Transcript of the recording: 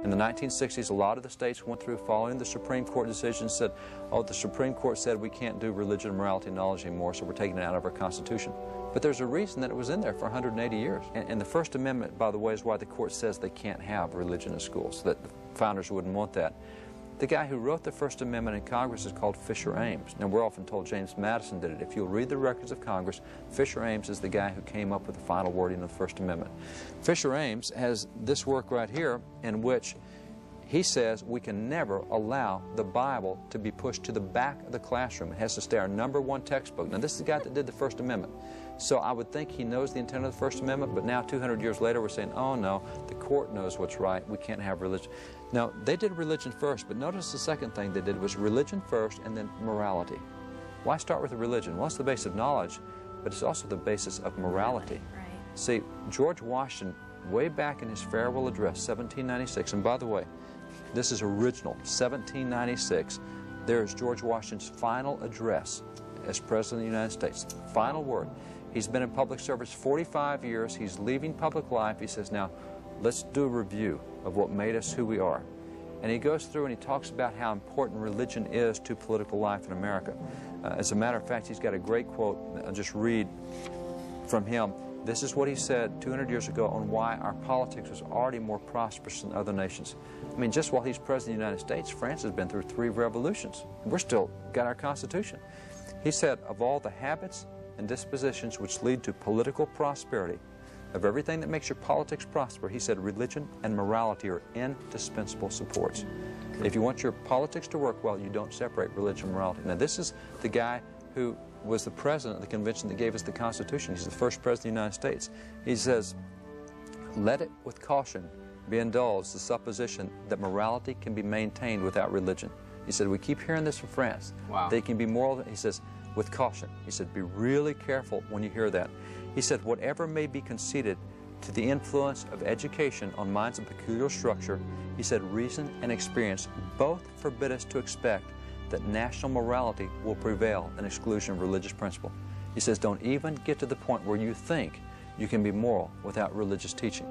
In the 1960s, a lot of the states went through following the Supreme Court decision, said, oh, the Supreme Court said we can't do religion and morality knowledge anymore, so we're taking it out of our Constitution. But there's a reason that it was in there for 180 years. And the First Amendment, by the way, is why the court says they can't have religion in schools, that the founders wouldn't want that. The guy who wrote the First Amendment in Congress is called Fisher Ames. Now, we're often told James Madison did it. If you'll read the records of Congress, Fisher Ames is the guy who came up with the final wording of the First Amendment. Fisher Ames has this work right here in which he says we can never allow the Bible to be pushed to the back of the classroom. It has to stay our #1 textbook. Now, this is the guy that did the First Amendment. So I would think he knows the intent of the First Amendment, but now 200 years later we're saying, oh no, the court knows what's right, we can't have religion. Now, they did religion first, but notice the second thing they did was religion first and then morality. Why start with the religion? Well, it's the base of knowledge, but it's also the basis of morality. Right. See, George Washington, way back in his farewell address, 1796, and by the way, this is original, 1796, there's George Washington's final address as President of the United States, final word. He's been in public service 45 years. He's leaving public life. He says, now, let's do a review of what made us who we are. And he goes through and he talks about how important religion is to political life in America. As a matter of fact, he's got a great quote. I'll just read from him. This is what he said 200 years ago on why our politics was already more prosperous than other nations. I mean, just while he's President of the United States, France has been through 3 revolutions. We're still got our Constitution. He said, of all the habits and dispositions which lead to political prosperity, of everything that makes your politics prosper, he said religion and morality are indispensable supports. If you want your politics to work well, you don't separate religion and morality. Now, this is the guy who was the president of the convention that gave us the Constitution. He's the first president of the United States. He says, let it with caution be indulged the supposition that morality can be maintained without religion. He said, we keep hearing this from France. Wow. They can be moral. He says, with caution. He said, be really careful when you hear that. He said, whatever may be conceded to the influence of education on minds of peculiar structure, he said, reason and experience both forbid us to expect that national morality will prevail in exclusion of religious principle. He says, don't even get to the point where you think you can be moral without religious teaching.